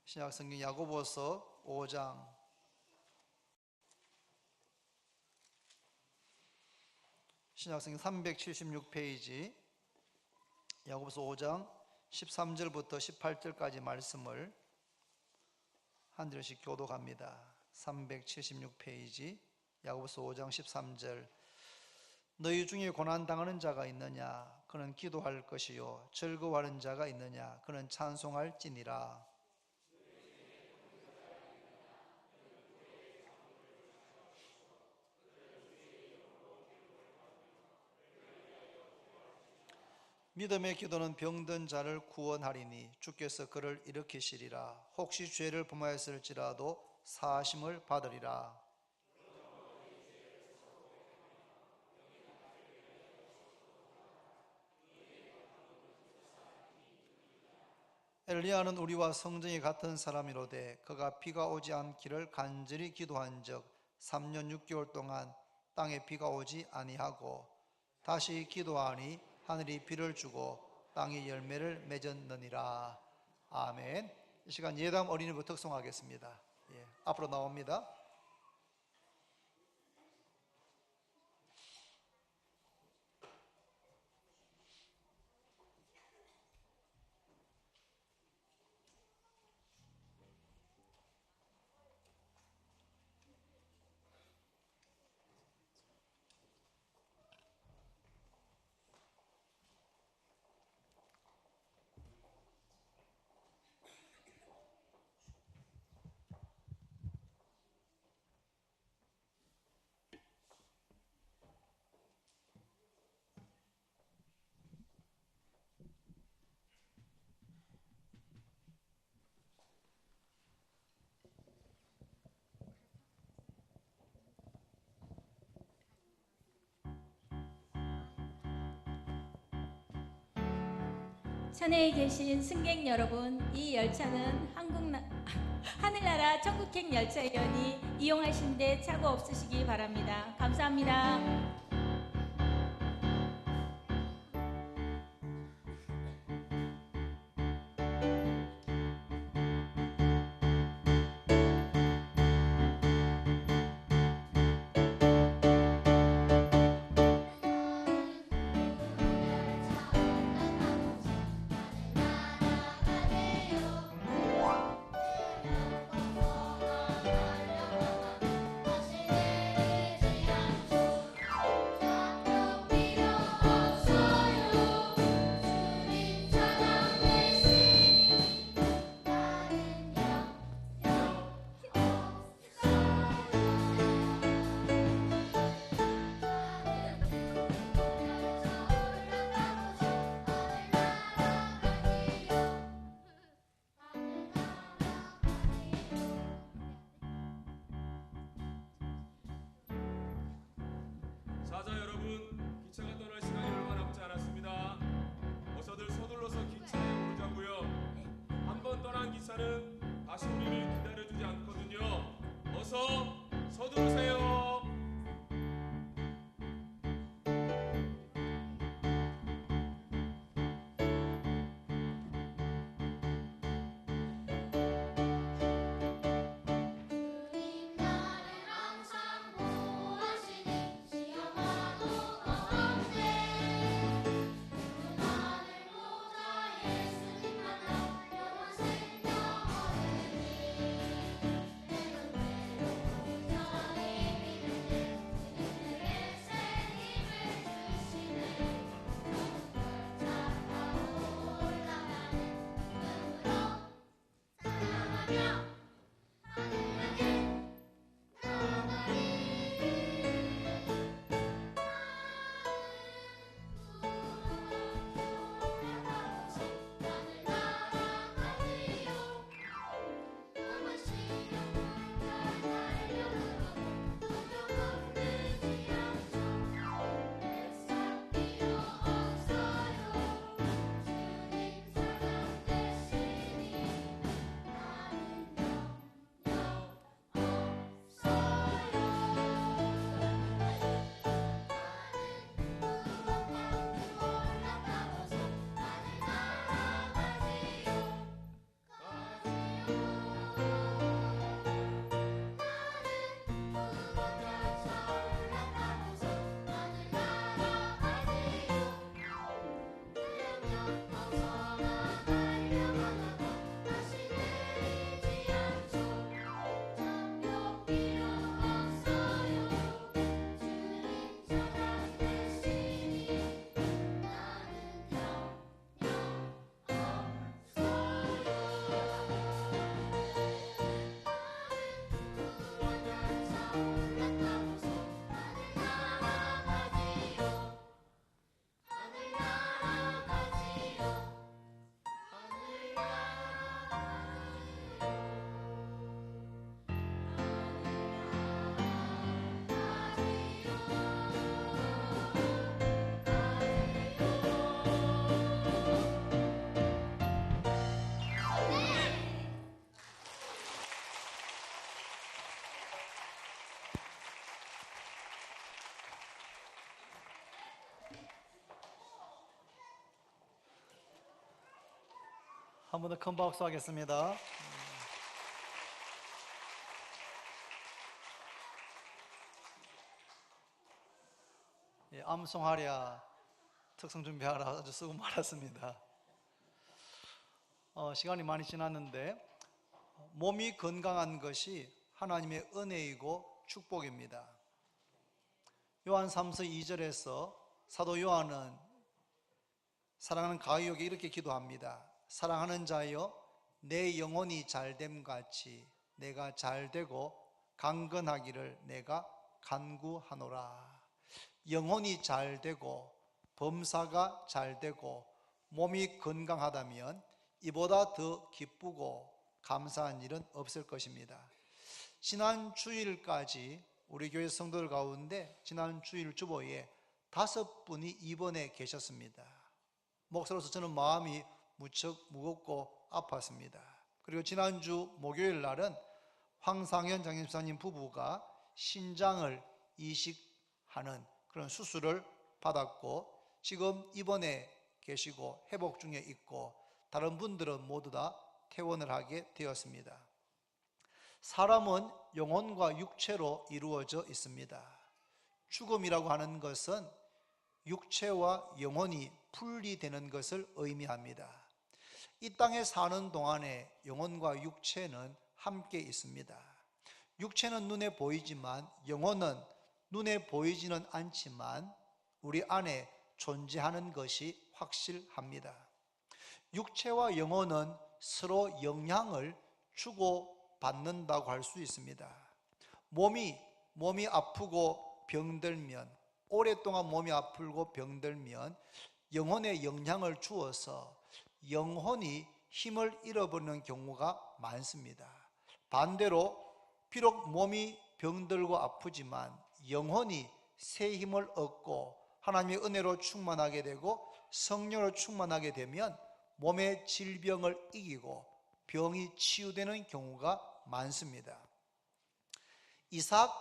신약성경 야고보서 5장 신약성경 376페이지 야고보서 5장 13절부터 18절까지 말씀을 한 절씩 교독합니다. 376페이지 야고보서 5장 13절. 너희 중에 고난당하는 자가 있느냐? 그는 기도할 것이요 즐거워하는 자가 있느냐? 그는 찬송할지니라. 믿음의 기도는 병든 자를 구원하리니 주께서 그를 일으키시리라. 혹시 죄를 범하였을지라도 사하심을 받으리라. 엘리야는 우리와 성정이 같은 사람이로되 그가 비가 오지 않기를 간절히 기도한즉 3년 6개월 동안 땅에 비가 오지 아니하고 다시 기도하니 하늘이 비를 주고 땅이 열매를 맺었느니라. 아멘. 이 시간 예담 어린이부터 특송하겠습니다. 앞으로 나옵니다. 산에 계신 승객 여러분, 이 열차는 하늘나라 천국행 열차이오니 이용하시는데 착오 없으시기 바랍니다. 감사합니다. 자자 여러분, 기차가 떠날 시간이 얼마 남지 않았습니다. 어서들 서둘러서 기차에 오르자고요. 한 번 떠난 기차는 다시 우리를 기다려주지 않거든요. 어서 서두르세요. 예수님 만나 영원 생명 얻으리. 한 번 더 큰 박수 하겠습니다. 예, 암송하랴 특성 준비하라 아주 수고 많았습니다. 시간이 많이 지났는데 몸이 건강한 것이 하나님의 은혜이고 축복입니다. 요한 3서 2절에서 사도 요한은 사랑하는 가이오에게 이렇게 기도합니다. 사랑하는 자여, 내 영혼이 잘됨 같이 내가 잘되고 강건하기를 내가 간구하노라. 영혼이 잘되고 범사가 잘되고 몸이 건강하다면 이보다 더 기쁘고 감사한 일은 없을 것입니다. 지난 주일까지 우리 교회 성도들 가운데 지난 주일 주보에 5분이 입원해 계셨습니다. 목사로서 저는 마음이 무척 무겁고 아팠습니다. 그리고 지난주 목요일 날은 황상현 장집사님 부부가 신장을 이식하는 그런 수술을 받았고 지금 입원해 계시고 회복 중에 있고 다른 분들은 모두 다 퇴원을 하게 되었습니다. 사람은 영혼과 육체로 이루어져 있습니다. 죽음이라고 하는 것은 육체와 영혼이 분리되는 것을 의미합니다. 이 땅에 사는 동안에 영혼과 육체는 함께 있습니다. 육체는 눈에 보이지만 영혼은 눈에 보이지는 않지만 우리 안에 존재하는 것이 확실합니다. 육체와 영혼은 서로 영향을 주고받는다고 할 수 있습니다. 몸이 아프고 병들면, 오랫동안 몸이 아프고 병들면 영혼에 영향을 주어서 영혼이 힘을 잃어버리는 경우가 많습니다. 반대로 비록 몸이 병들고 아프지만 영혼이 새 힘을 얻고 하나님의 은혜로 충만하게 되고 성령으로 충만하게 되면 몸의 질병을 이기고 병이 치유되는 경우가 많습니다. 이삭,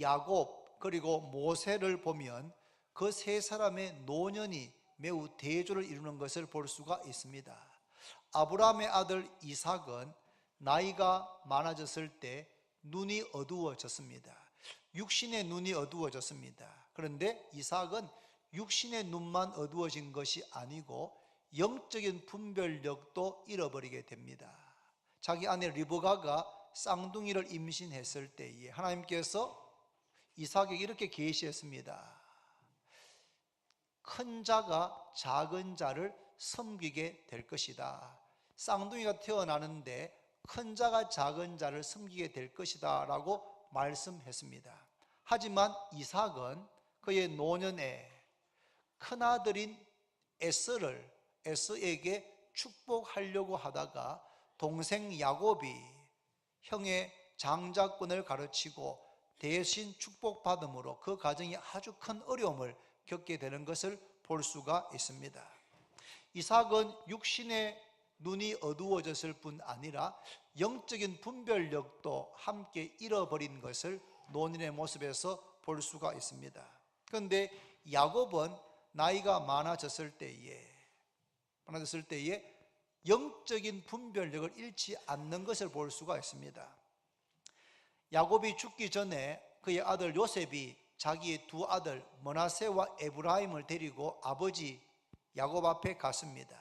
야곱 그리고 모세를 보면 그 세 사람의 노년이 매우 대조를 이루는 것을 볼 수가 있습니다. 아브라함의 아들 이삭은 나이가 많아졌을 때 눈이 어두워졌습니다. 육신의 눈이 어두워졌습니다. 그런데 이삭은 육신의 눈만 어두워진 것이 아니고 영적인 분별력도 잃어버리게 됩니다. 자기 아내 리브가가 쌍둥이를 임신했을 때에 하나님께서 이삭에게 이렇게 계시했습니다. 큰 자가 작은 자를 섬기게 될 것이다. 쌍둥이가 태어나는데 큰 자가 작은 자를 섬기게 될 것이다 라고 말씀했습니다. 하지만 이삭은 그의 노년에 큰아들인 에서에게 축복하려고 하다가 동생 야곱이 형의 장자권을 가르치고 대신 축복받음으로 그 가정이 아주 큰 어려움을 겪게 되는 것을 볼 수가 있습니다. 이삭은 육신의 눈이 어두워졌을 뿐 아니라 영적인 분별력도 함께 잃어버린 것을 노년의 모습에서 볼 수가 있습니다. 그런데 야곱은 나이가 많아졌을 때에 영적인 분별력을 잃지 않는 것을 볼 수가 있습니다. 야곱이 죽기 전에 그의 아들 요셉이 자기의 두 아들 므낫세와 에브라임을 데리고 아버지 야곱 앞에 갔습니다.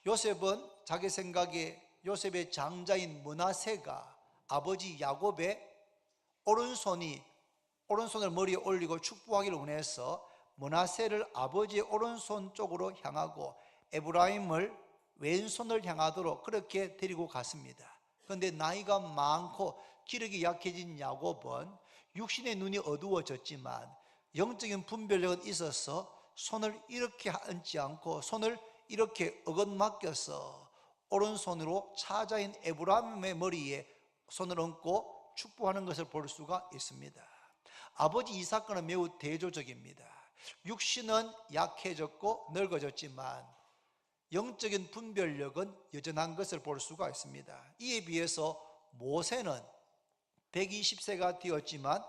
요셉은 자기 생각에 요셉의 장자인 므낫세가 아버지 야곱의 오른손을 머리에 올리고 축복하기를 원해서 므낫세를 아버지의 오른손 쪽으로 향하고 에브라임을 왼손을 향하도록 그렇게 데리고 갔습니다. 그런데 나이가 많고 기력이 약해진 야곱은 육신의 눈이 어두워졌지만 영적인 분별력은 있어서 손을 이렇게 얹지 않고 손을 이렇게 어긋맞겨서 오른손으로 차자인 에브라임의 머리에 손을 얹고 축복하는 것을 볼 수가 있습니다. 아버지 이삭과는 매우 대조적입니다. 육신은 약해졌고 늙어졌지만 영적인 분별력은 여전한 것을 볼 수가 있습니다. 이에 비해서 모세는 120세가 되었지만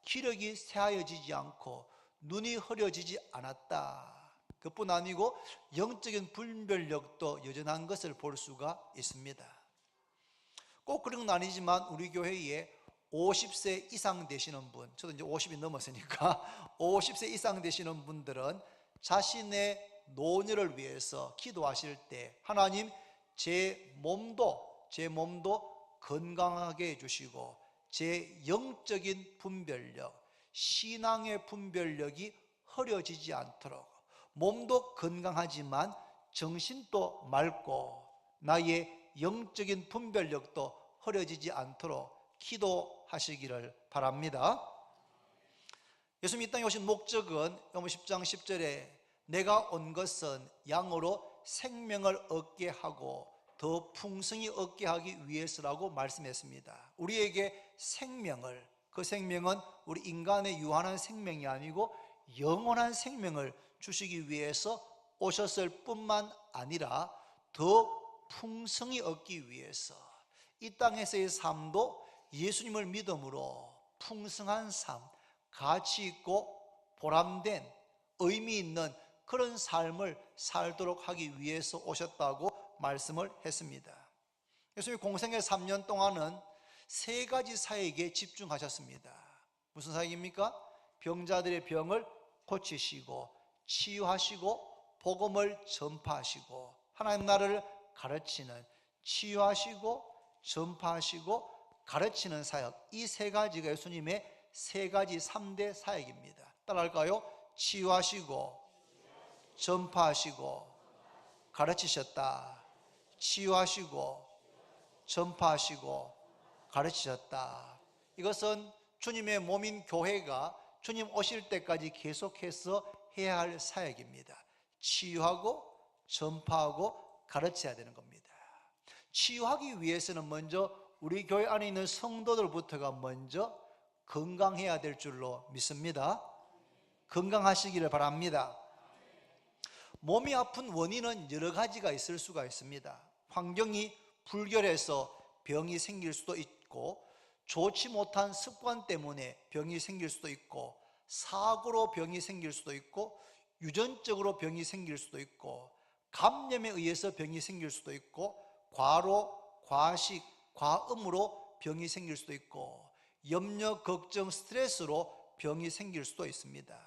기력이 쇠하여지지 않고 눈이 흐려지지 않았다. 그뿐 아니고 영적인 분별력도 여전한 것을 볼 수가 있습니다. 꼭 그런 건 아니지만 우리 교회에 50세 이상 되시는 분, 저도 이제 50이 넘었으니까 50세 이상 되시는 분들은 자신의 노년을 위해서 기도하실 때 하나님 제 몸도 건강하게 해주시고 제 영적인 분별력, 신앙의 분별력이 흐려지지 않도록, 몸도 건강하지만 정신도 맑고 나의 영적인 분별력도 흐려지지 않도록 기도하시기를 바랍니다. 예수님이 이 땅에 오신 목적은 요한 10장 10절에 내가 온 것은 양으로 생명을 얻게 하고 더 풍성히 얻게 하기 위해서라고 말씀했습니다. 우리에게 생명을, 그 생명은 우리 인간의 유한한 생명이 아니고 영원한 생명을 주시기 위해서 오셨을 뿐만 아니라 더 풍성히 얻기 위해서 이 땅에서의 삶도 예수님을 믿음으로 풍성한 삶, 가치 있고 보람된 의미 있는 그런 삶을 살도록 하기 위해서 오셨다고 말씀을 했습니다. 예수님이 공생애 3년 동안은 3가지 사역에 집중하셨습니다. 무슨 사역입니까? 병자들의 병을 고치시고 치유하시고 복음을 전파하시고 하나님 나라를 가르치는, 치유하시고 전파하시고 가르치는 사역, 이 3가지가 예수님의 3가지 3대 사역입니다. 따라할까요? 치유하시고 전파하시고 가르치셨다. 치유하시고 전파하시고 가르치셨다. 이것은 주님의 몸인 교회가 주님 오실 때까지 계속해서 해야 할 사역입니다. 치유하고 전파하고 가르쳐야 되는 겁니다. 치유하기 위해서는 먼저 우리 교회 안에 있는 성도들부터가 먼저 건강해야 될 줄로 믿습니다. 건강하시기를 바랍니다. 몸이 아픈 원인은 여러 가지가 있을 수가 있습니다. 환경이 불결해서 병이 생길 수도 있고, 좋지 못한 습관 때문에 병이 생길 수도 있고, 사고로 병이 생길 수도 있고, 유전적으로 병이 생길 수도 있고, 감염에 의해서 병이 생길 수도 있고, 과로, 과식, 과음으로 병이 생길 수도 있고, 염려, 걱정, 스트레스로 병이 생길 수도 있습니다.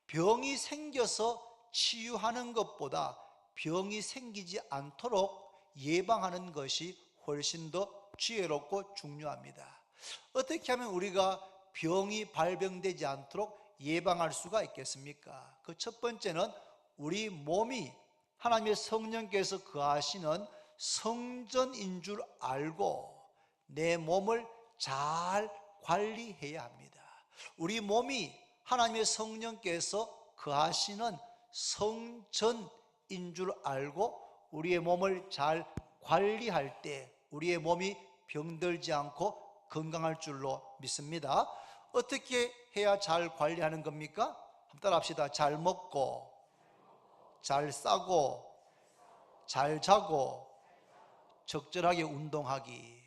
병이 생겨서 치유하는 것보다 병이 생기지 않도록 예방하는 것이 훨씬 더 지혜롭고 중요합니다. 어떻게 하면 우리가 병이 발병되지 않도록 예방할 수가 있겠습니까? 그 첫 번째는 우리 몸이 하나님의 성령께서 거하시는 성전인 줄 알고 내 몸을 잘 관리해야 합니다. 우리 몸이 하나님의 성령께서 거하시는 성전인 줄 알고 우리의 몸을 잘 관리할 때 우리의 몸이 병들지 않고 건강할 줄로 믿습니다. 어떻게 해야 잘 관리하는 겁니까? 한번 따라 합시다. 잘 먹고, 잘 싸고, 잘 자고, 적절하게 운동하기.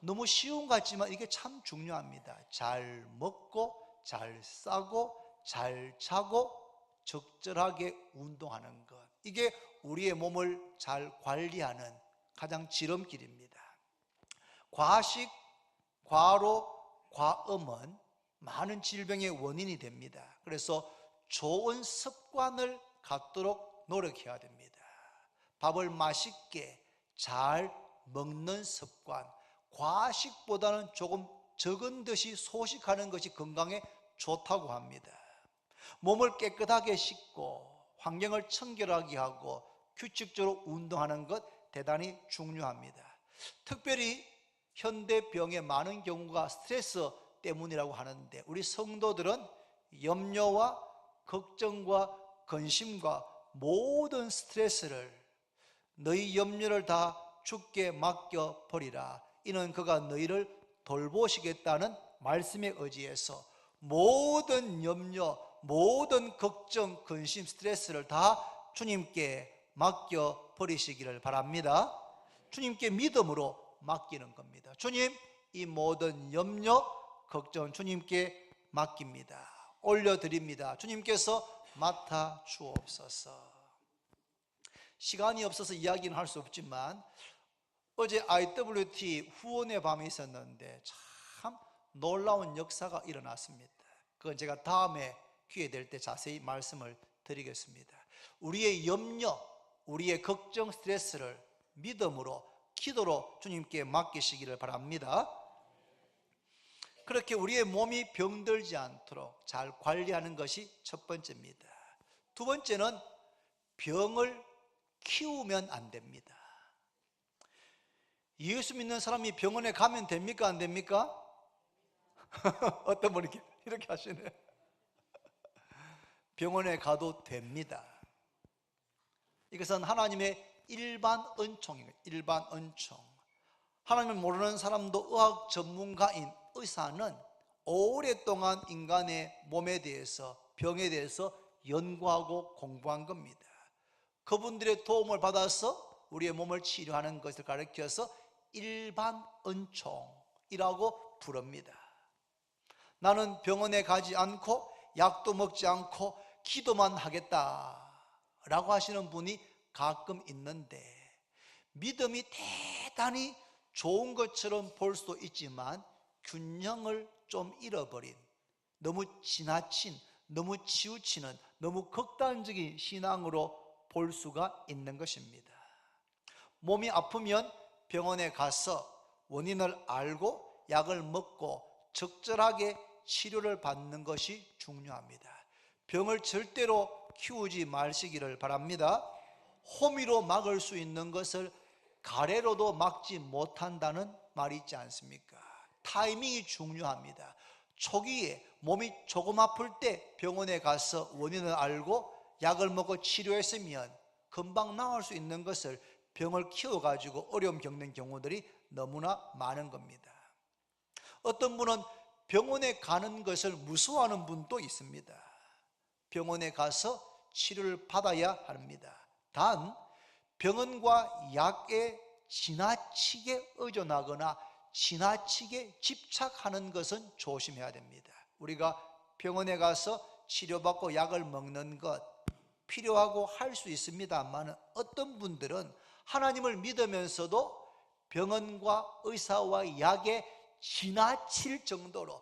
너무 쉬운 것 같지만 이게 참 중요합니다. 잘 먹고, 잘 싸고, 잘 자고, 적절하게 운동하는 것. 이게 우리의 몸을 잘 관리하는 가장 지름길입니다. 과식, 과로, 과음은 많은 질병의 원인이 됩니다. 그래서 좋은 습관을 갖도록 노력해야 됩니다. 밥을 맛있게 잘 먹는 습관, 과식보다는 조금 적은 듯이 소식하는 것이 건강에 좋다고 합니다. 몸을 깨끗하게 씻고 환경을 청결하게 하고 규칙적으로 운동하는 것 대단히 중요합니다. 특별히 현대병의 많은 경우가 스트레스 때문이라고 하는데 우리 성도들은 염려와 걱정과 근심과 모든 스트레스를 너희 염려를 다 주께 맡겨버리라. 이는 그가 너희를 돌보시겠다는 말씀에 의지해서 모든 염려, 모든 걱정, 근심, 스트레스를 다 주님께 맡겨버리시기를 바랍니다. 주님께 믿음으로 맡기는 겁니다. 주님, 이 모든 염려, 걱정 주님께 맡깁니다. 올려드립니다. 주님께서 맡아 주옵소서. 시간이 없어서 이야기는 할 수 없지만 어제 IWT 후원의 밤이 있었는데 참 놀라운 역사가 일어났습니다. 그건 제가 다음에 기회 될 때 자세히 말씀을 드리겠습니다. 우리의 염려, 우리의 걱정, 스트레스를 믿음으로, 기도로 주님께 맡기시기를 바랍니다. 그렇게 우리의 몸이 병들지 않도록 잘 관리하는 것이 첫 번째입니다. 두 번째는 병을 키우면 안 됩니다. 예수 믿는 사람이 병원에 가면 됩니까? 안 됩니까? 어떤 분이 이렇게 하시네요. 병원에 가도 됩니다. 이것은 하나님의 일반 은총이에요. 일반 은총. 하나님을 모르는 사람도 의학 전문가인 의사는 오랫동안 인간의 몸에 대해서, 병에 대해서 연구하고 공부한 겁니다. 그분들의 도움을 받아서 우리의 몸을 치료하는 것을 가르쳐서 일반 은총이라고 부릅니다. 나는 병원에 가지 않고 약도 먹지 않고 기도만 하겠다라고 하시는 분이 가끔 있는데, 믿음이 대단히 좋은 것처럼 볼 수도 있지만 균형을 좀 잃어버린, 너무 지나친, 너무 치우치는, 너무 극단적인 신앙으로 볼 수가 있는 것입니다. 몸이 아프면 병원에 가서 원인을 알고 약을 먹고 적절하게 치료를 받는 것이 중요합니다. 병을 절대로 키우지 마시기를 바랍니다. 호미로 막을 수 있는 것을 가래로도 막지 못한다는 말이 있지 않습니까? 타이밍이 중요합니다. 초기에 몸이 조금 아플 때 병원에 가서 원인을 알고 약을 먹고 치료했으면 금방 나을 수 있는 것을 병을 키워가지고 어려움 겪는 경우들이 너무나 많은 겁니다. 어떤 분은 병원에 가는 것을 무서워하는 분도 있습니다. 병원에 가서 치료를 받아야 합니다. 단 병원과 약에 지나치게 의존하거나 지나치게 집착하는 것은 조심해야 됩니다. 우리가 병원에 가서 치료받고 약을 먹는 것 필요하고 할 수 있습니다만, 어떤 분들은 하나님을 믿으면서도 병원과 의사와 약에 지나칠 정도로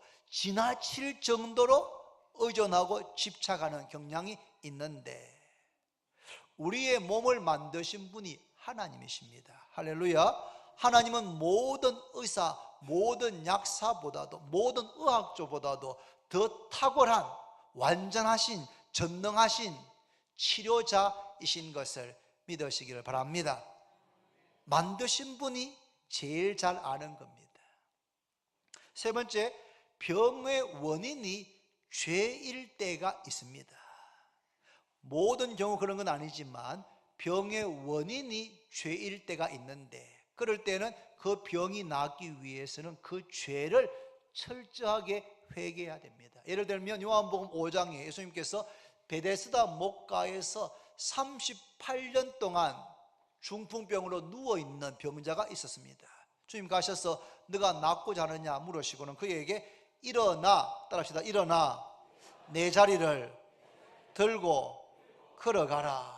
의존하고 집착하는 경향이 있는데, 우리의 몸을 만드신 분이 하나님이십니다. 할렐루야. 하나님은 모든 의사, 모든 약사보다도, 모든 의학조보다도 더 탁월한, 완전하신, 전능하신 치료자이신 것을 믿으시기를 바랍니다. 만드신 분이 제일 잘 아는 겁니다. 세 번째, 병의 원인이 죄일 때가 있습니다. 모든 경우 그런 건 아니지만 병의 원인이 죄일 때가 있는데, 그럴 때는 그 병이 낫기 위해서는 그 죄를 철저하게 회개해야 됩니다. 예를 들면 요한복음 5장에 예수님께서 베데스다 목가에서 38년 동안 중풍병으로 누워있는 병자가 있었습니다. 주님 가셔서 너가 낫고자 하느냐 물으시고는 그에게 일어나, 따라합시다. 일어나 내 자리를 들고 걸어가라.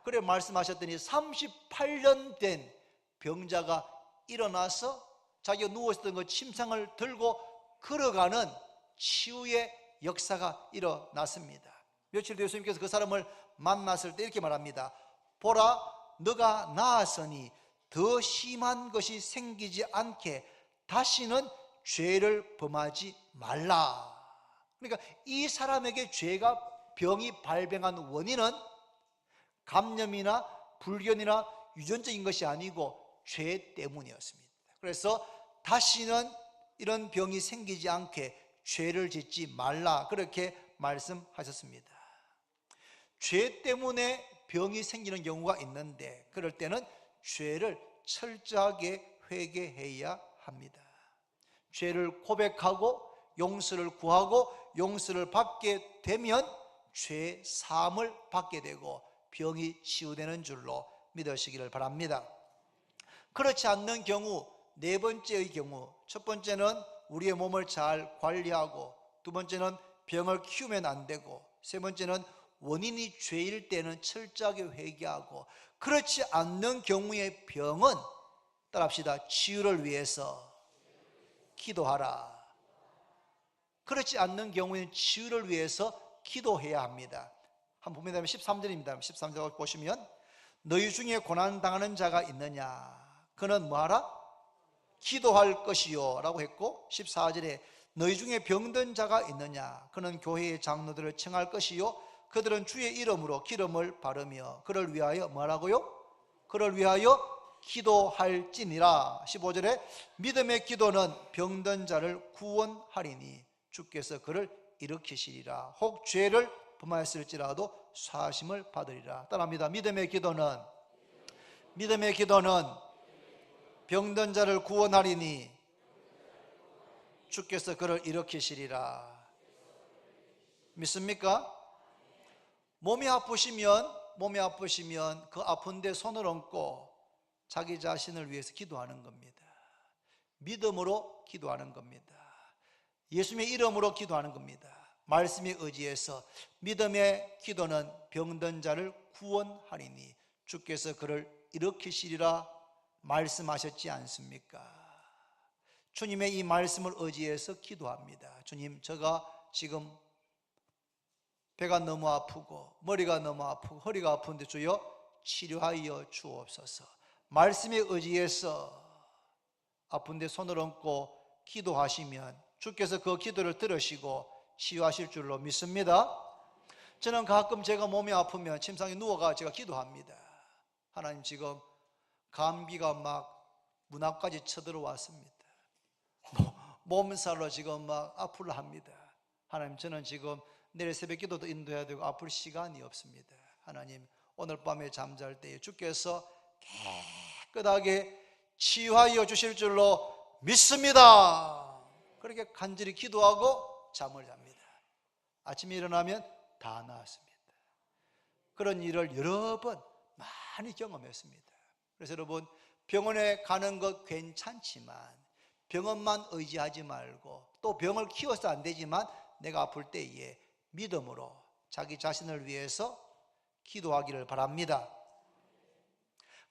그래 말씀하셨더니 38년 된 병자가 일어나서 자기가 누워있었던 그 침상을 들고 걸어가는 치유의 역사가 일어났습니다. 며칠 뒤에 예수님께서 그 사람을 만났을 때 이렇게 말합니다. 보라, 너가 나았으니 더 심한 것이 생기지 않게 다시는 죄를 범하지 말라. 그러니까 이 사람에게 죄가, 병이 발병한 원인은 감염이나 불균이나 유전적인 것이 아니고 죄 때문이었습니다. 그래서 다시는 이런 병이 생기지 않게 죄를 짓지 말라, 그렇게 말씀하셨습니다. 죄 때문에 병이 생기는 경우가 있는데, 그럴 때는 죄를 철저하게 회개해야 합니다. 죄를 고백하고 용서를 구하고 용서를 받게 되면 죄 사함을 받게 되고 병이 치유되는 줄로 믿으시기를 바랍니다. 그렇지 않는 경우, 네 번째의 경우, 첫 번째는 우리의 몸을 잘 관리하고, 두 번째는 병을 키우면 안 되고, 세 번째는 원인이 죄일 때는 철저하게 회개하고, 그렇지 않는 경우의 병은 따라합시다. 치유를 위해서 기도하라. 그렇지 않는 경우에는 치유를 위해서 기도해야 합니다. 한번 보면 13절입니다. 13절 보시면 너희 중에 고난당하는 자가 있느냐? 그는 뭐하라? 기도할 것이요 라고 했고, 14절에 너희 중에 병든 자가 있느냐? 그는 교회의 장로들을 청할 것이요 그들은 주의 이름으로 기름을 바르며 그를 위하여 뭐라고요? 그를 위하여 기도할지니라. 15절에 믿음의 기도는 병든 자를 구원하리니 주께서 그를 일으키시리라. 혹 죄를 범하였을지라도 사하심을 받으리라. 따라합니다. 믿음의 기도는 병든 자를 구원하리니 주께서 그를 일으키시리라. 믿습니까? 몸이 아프시면 그 아픈데 손을 얹고 자기 자신을 위해서 기도하는 겁니다. 믿음으로 기도하는 겁니다. 예수님의 이름으로 기도하는 겁니다. 말씀에 의지해서 믿음의 기도는 병든 자를 구원하리니 주께서 그를 일으키시리라 말씀하셨지 않습니까? 주님의 이 말씀을 의지해서 기도합니다. 주님, 제가 지금 배가 너무 아프고 머리가 너무 아프고 허리가 아픈데 주여 치료하여 주옵소서. 말씀에 의지해서 아픈데 손을 얹고 기도하시면 주께서 그 기도를 들으시고 치유하실 줄로 믿습니다. 저는 가끔 제가 몸이 아프면 침상에 누워가 제가 기도합니다. 하나님, 지금 감기가 막 문 앞까지 쳐들어왔습니다. 몸살로 지금 막 아플라 합니다. 하나님, 저는 지금 내일 새벽 기도도 인도해야 되고 아플 시간이 없습니다. 하나님, 오늘 밤에 잠잘 때에 주께서 깨끗하게 치유하여 주실 줄로 믿습니다. 그렇게 간절히 기도하고 잠을 잡니다. 아침에 일어나면 다 나았습니다. 그런 일을 여러 번 많이 경험했습니다. 그래서 여러분, 병원에 가는 것 괜찮지만 병원만 의지하지 말고, 또 병을 키워서 안 되지만 내가 아플 때에 믿음으로 자기 자신을 위해서 기도하기를 바랍니다.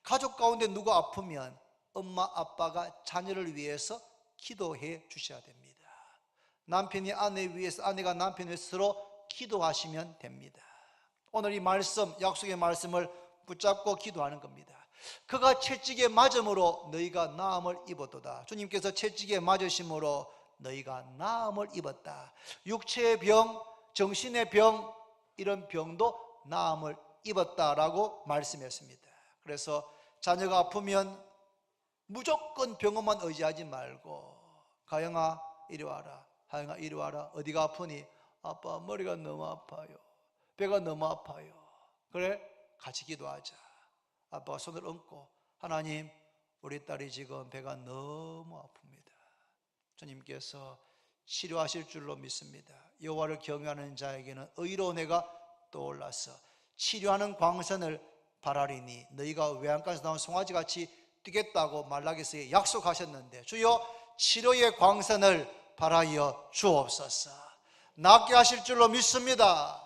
가족 가운데 누가 아프면 엄마 아빠가 자녀를 위해서 기도해 주셔야 됩니다. 남편이 아내 위해서, 아내가 남편 위해서 서로 기도하시면 됩니다. 오늘 이 말씀, 약속의 말씀을 붙잡고 기도하는 겁니다. 그가 채찍에 맞음으로 너희가 나음을 입었도다. 주님께서 채찍에 맞으심으로 너희가 나음을 입었다. 육체의 병, 정신의 병, 이런 병도 나음을 입었다라고 말씀했습니다. 그래서 자녀가 아프면 무조건 병원만 의지하지 말고, 가영아 이리 와라, 하영아 이리 와라. 어디가 아프니? 아빠 머리가 너무 아파요, 배가 너무 아파요. 그래, 같이 기도하자. 아빠가 손을 얹고, 하나님, 우리 딸이 지금 배가 너무 아픕니다. 주님께서 치료하실 줄로 믿습니다. 여호와를 경외하는 자에게는 의로운 해가 떠올라서 치료하는 광선을 바라리니 너희가 외양간에서 나온 송아지같이 뛰겠다고 말라기서에 약속하셨는데, 주여 치료의 광선을 바라여 주옵소서. 낫게 하실 줄로 믿습니다.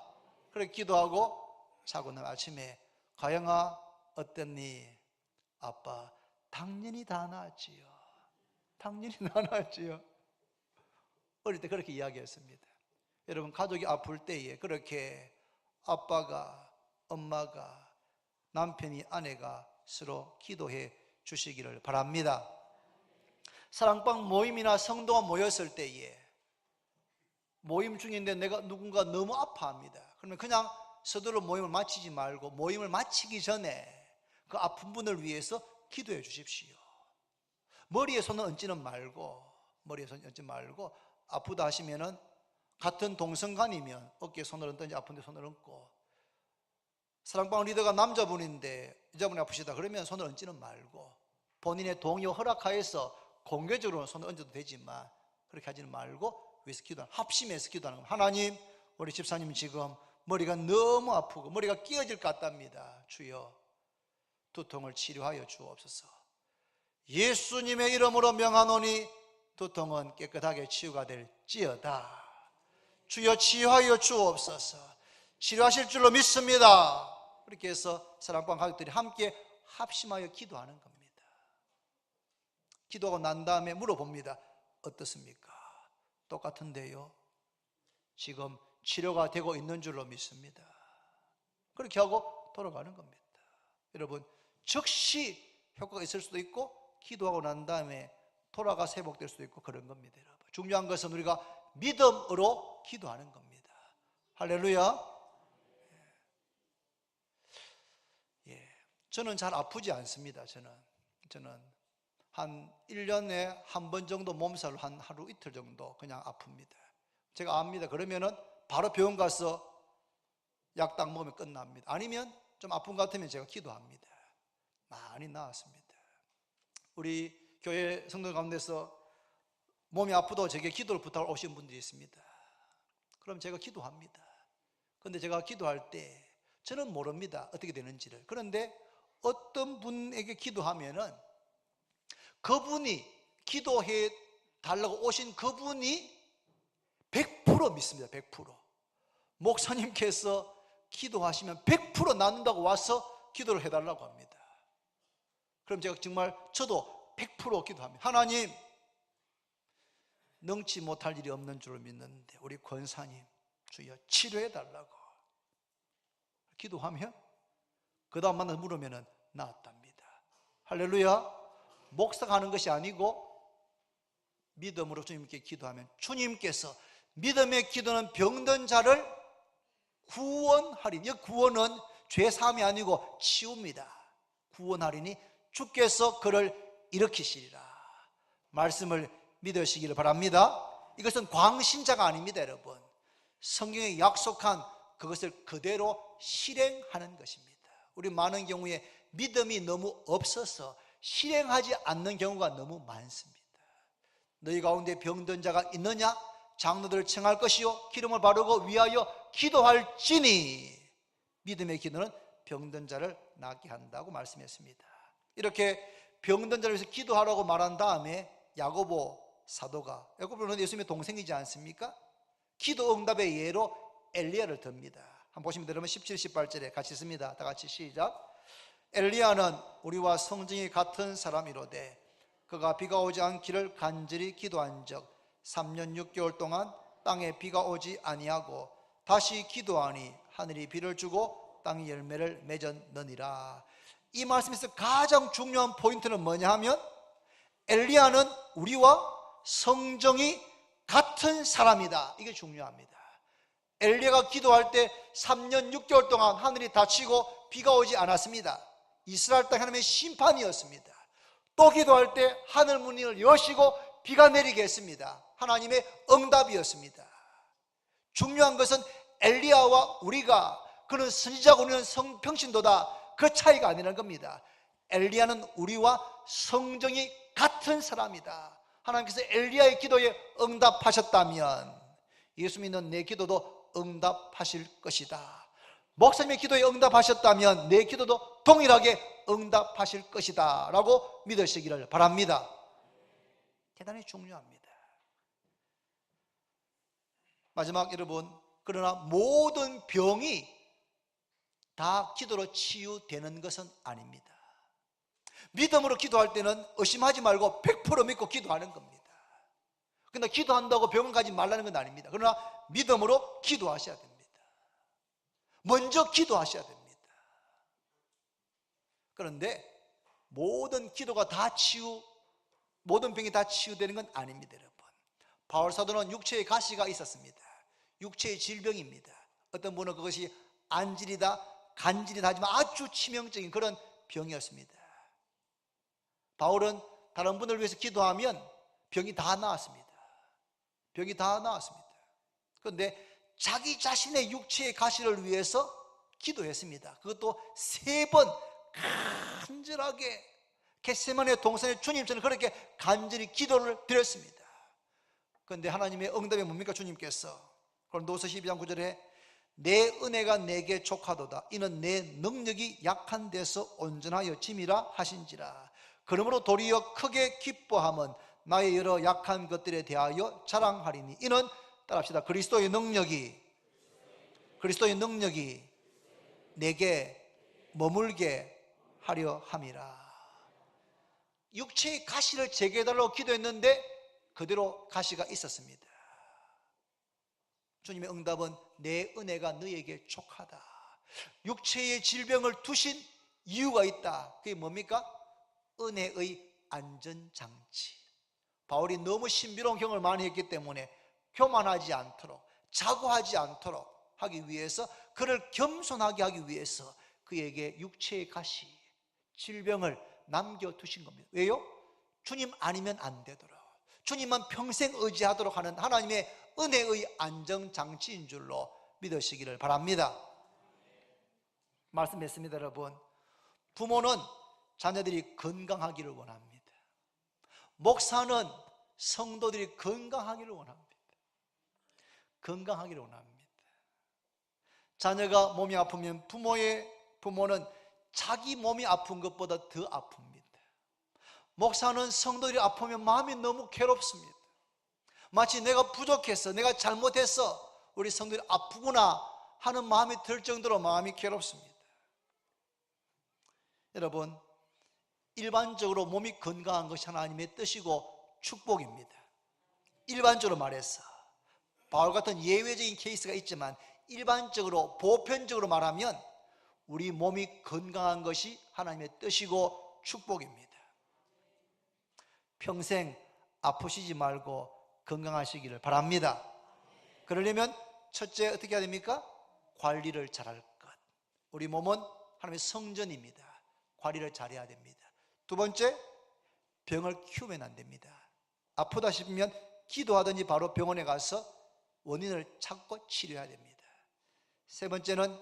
그렇게 기도하고 자고 난 아침에, 가영아 어땠니? 아빠 당연히 다 나았지요. 당연히 다 나았지요. 어릴 때 그렇게 이야기했습니다. 여러분, 가족이 아플 때에 그렇게 아빠가, 엄마가, 남편이, 아내가 서로 기도해 주시기를 바랍니다. 사랑방 모임이나 성도가 모였을 때에, 모임 중인데 내가 누군가 너무 아파합니다. 그러면 그냥 서둘러 모임을 마치지 말고 모임을 마치기 전에 그 아픈 분을 위해서 기도해 주십시오. 머리에 손을 얹지는 말고, 머리에 손을 얹지 말고, 아프다 하시면은 같은 동성간이면 어깨에 손을 얹든지 아픈데 손을 얹고, 사랑방 리더가 남자분인데 여자분이 아프시다 그러면 손을 얹지는 말고, 본인의 동의와 허락하에서 공개적으로 손을 얹어도 되지만 그렇게 하지는 말고 위해서 기도하는, 합심해서 기도하는 겁니다. 하나님, 우리 집사님 지금 머리가 너무 아프고 머리가 끼어질 것 같답니다. 주여 두통을 치료하여 주옵소서. 예수님의 이름으로 명하노니 두통은 깨끗하게 치유가 될지어다. 주여 치유하여 주옵소서. 치료하실 줄로 믿습니다. 그렇게 해서 사랑방 가족들이 함께 합심하여 기도하는 겁니다. 기도하고 난 다음에 물어봅니다. 어떻습니까? 똑같은데요. 지금 치료가 되고 있는 줄로 믿습니다. 그렇게 하고 돌아가는 겁니다. 여러분, 즉시 효과가 있을 수도 있고 기도하고 난 다음에 돌아가서 회복될 수도 있고 그런 겁니다. 여러분, 중요한 것은 우리가 믿음으로 기도하는 겁니다. 할렐루야. 예, 저는 잘 아프지 않습니다. 저는 한 1년에 한 번 정도 몸살로 한 하루 이틀 정도 그냥 아픕니다. 제가 압니다. 그러면은 바로 병원 가서 약 딱 먹으면 끝납니다. 아니면 좀 아픈 것 같으면 제가 기도합니다. 많이 나았습니다. 우리 교회 성도 가운데서 몸이 아프다고 제게 기도를 부탁을 오신 분들이 있습니다. 그럼 제가 기도합니다. 그런데 제가 기도할 때 저는 모릅니다. 어떻게 되는지를. 그런데 어떤 분에게 기도하면은 그분이 기도해 달라고 오신 그분이 100% 믿습니다. 100%. 목사님께서 기도하시면 100% 낫는다고 와서 기도를 해달라고 합니다. 그럼 제가 정말 저도 100% 기도합니다. 하나님, 능치 못할 일이 없는 줄 믿는데 우리 권사님 주여 치료해 달라고 기도하면 그 다음 만나서 물으면 나았답니다. 할렐루야. 목사가 하는 것이 아니고 믿음으로 주님께 기도하면 주님께서 믿음의 기도는 병든 자를 구원하리니, 구원은 죄사함이 아니고 치유입니다. 구원하리니 주께서 그를 일으키시리라. 말씀을 믿으시기를 바랍니다. 이것은 광신자가 아닙니다. 여러분, 성경에 약속한 그것을 그대로 실행하는 것입니다. 우리 많은 경우에 믿음이 너무 없어서 실행하지 않는 경우가 너무 많습니다. 너희 가운데 병든 자가 있느냐? 장로들을 청할 것이요 기름을 바르고 위하여 기도할지니 믿음의 기도는 병든 자를 낫게 한다고 말씀했습니다. 이렇게 병든 자를 위해서 기도하라고 말한 다음에 야고보 사도가, 야고보는 예수님의 동생이지 않습니까? 기도 응답의 예로 엘리야를 듭니다. 한번 보시면 여러분 17, 18절에 같이 있습니다. 다 같이 시작. 엘리야는 우리와 성정이 같은 사람이로되 그가 비가 오지 않기를 간절히 기도한 적 3년 6개월 동안 땅에 비가 오지 아니하고 다시 기도하니 하늘이 비를 주고 땅이 열매를 맺었느니라. 이 말씀에서 가장 중요한 포인트는 뭐냐 하면 엘리야는 우리와 성정이 같은 사람이다. 이게 중요합니다. 엘리야가 기도할 때 3년 6개월 동안 하늘이 닫히고 비가 오지 않았습니다. 이스라엘 땅 하나님의 심판이었습니다. 또 기도할 때 하늘 문을 여시고 비가 내리게 했습니다. 하나님의 응답이었습니다. 중요한 것은 엘리야와 우리가, 그는 선지자고 우리는 평신도다, 그 차이가 아니라는 겁니다. 엘리야는 우리와 성정이 같은 사람이다. 하나님께서 엘리야의 기도에 응답하셨다면 예수 믿는 내 기도도 응답하실 것이다. 목사님의 기도에 응답하셨다면 내 기도도 동일하게 응답하실 것이다 라고 믿으시기를 바랍니다. 대단히 중요합니다. 마지막 여러분, 그러나 모든 병이 다 기도로 치유되는 것은 아닙니다. 믿음으로 기도할 때는 의심하지 말고 100% 믿고 기도하는 겁니다. 그러나 기도한다고 병원 가지 말라는 건 아닙니다. 그러나 믿음으로 기도하셔야 됩니다. 먼저 기도하셔야 됩니다. 그런데 모든 기도가 다 모든 병이 다 치유되는 건 아닙니다. 여러분, 바울 사도는 육체의 가시가 있었습니다. 육체의 질병입니다. 어떤 분은 그것이 안질이다, 간질이다 하지만 아주 치명적인 그런 병이었습니다. 바울은 다른 분을 위해서 기도하면 병이 다 나았습니다. 병이 다 나았습니다. 그런데 자기 자신의 육체의 가시를 위해서 기도했습니다. 그것도 3번 간절하게 겟세마네 동산의 주님처럼 그렇게 간절히 기도를 드렸습니다. 그런데 하나님의 응답이 뭡니까? 주님께서 고린도후서 12장 9절에 내 은혜가 내게 족하도다. 이는 내 능력이 약한 데서 온전하여 짐이라 하신지라. 그러므로 도리어 크게 기뻐함은 나의 여러 약한 것들에 대하여 자랑하리니 이는 따라합시다. 그리스도의 능력이 그리스도의 능력이 내게 머물게 하려 함이라. 육체의 가시를 제거해달라고 기도했는데 그대로 가시가 있었습니다. 주님의 응답은 내 은혜가 너에게 족하다. 육체의 질병을 두신 이유가 있다. 그게 뭡니까? 은혜의 안전장치. 바울이 너무 신비로운 경험을 많이 했기 때문에 교만하지 않도록, 자고하지 않도록 하기 위해서, 그를 겸손하게 하기 위해서 그에게 육체의 가시, 질병을 남겨두신 겁니다. 왜요? 주님 아니면 안 되도록, 주님만 평생 의지하도록 하는 하나님의 은혜의 안정장치인 줄로 믿으시기를 바랍니다. 말씀했습니다. 여러분, 부모는 자녀들이 건강하기를 원합니다. 목사는 성도들이 건강하기를 원합니다. 건강하기를 원합니다. 자녀가 몸이 아프면 부모는 자기 몸이 아픈 것보다 더 아픕니다. 목사는 성도들이 아프면 마음이 너무 괴롭습니다. 마치 내가 부족해서, 내가 잘못해서 우리 성도들이 아프구나 하는 마음이 들 정도로 마음이 괴롭습니다. 여러분, 일반적으로 몸이 건강한 것이 하나님의 뜻이고 축복입니다. 일반적으로 말해서, 바울 같은 예외적인 케이스가 있지만 일반적으로, 보편적으로 말하면 우리 몸이 건강한 것이 하나님의 뜻이고 축복입니다. 평생 아프시지 말고 건강하시기를 바랍니다. 그러려면 첫째 어떻게 해야 됩니까? 관리를 잘할 것. 우리 몸은 하나님의 성전입니다. 관리를 잘해야 됩니다. 두 번째, 병을 키우면 안 됩니다. 아프다 싶으면 기도하든지 바로 병원에 가서 원인을 찾고 치료해야 됩니다. 세 번째는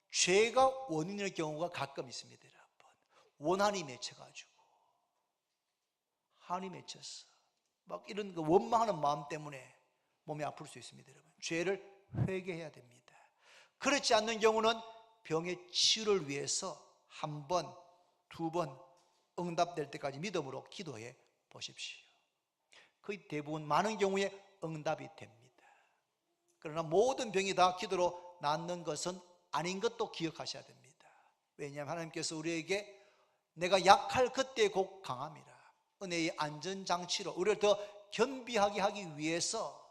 죄가 원인일 경우가 가끔 있습니다. 여러분, 원한이 맺혀가지고, 한이 맺혀서 막 이런 그 원망하는 마음 때문에 몸이 아플 수 있습니다. 여러분, 죄를 회개해야 됩니다. 그렇지 않는 경우는 병의 치유를 위해서 한 번, 두 번 응답될 때까지 믿음으로 기도해 보십시오. 거의 대부분, 많은 경우에 응답이 됩니다. 그러나 모든 병이 다 기도로 낫는 것은 아닌 것도 기억하셔야 됩니다. 왜냐하면 하나님께서 우리에게 내가 약할 그때 곧 강함이라, 은혜의 안전장치로 우리를 더 겸비하게 하기 위해서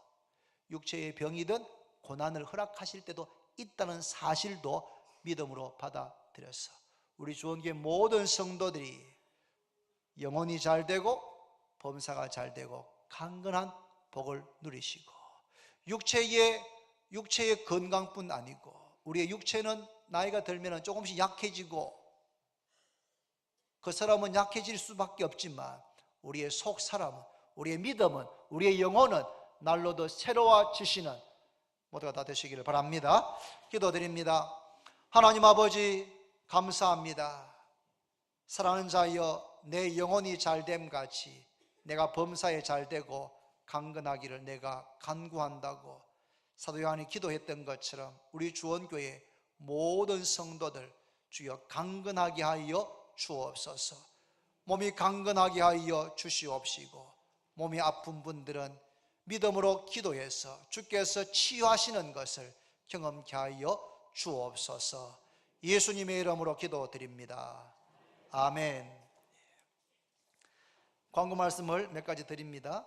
육체의 병이든 고난을 허락하실 때도 있다는 사실도 믿음으로 받아들여서 우리 주원교회 모든 성도들이 영혼이 잘 되고 범사가 잘 되고 강건한 복을 누리시고, 육체의 건강뿐 아니고 우리의 육체는 나이가 들면 조금씩 약해지고, 그 사람은 약해질 수밖에 없지만 우리의 속 사람은, 우리의 믿음은, 우리의 영혼은 날로 더 새로워지시는 모두가 다 되시기를 바랍니다. 기도드립니다. 하나님 아버지, 감사합니다. 사랑하는 자여, 내 영혼이 잘됨 같이 내가 범사에 잘되고 강건하기를 내가 간구한다고 사도 요한이 기도했던 것처럼 우리 주원교회 모든 성도들 주여 강건하게 하여 주옵소서. 몸이 강건하게 하여 주시옵시고, 몸이 아픈 분들은 믿음으로 기도해서 주께서 치유하시는 것을 경험케 하여 주옵소서. 예수님의 이름으로 기도드립니다. 아멘. 광고 말씀을 몇 가지 드립니다.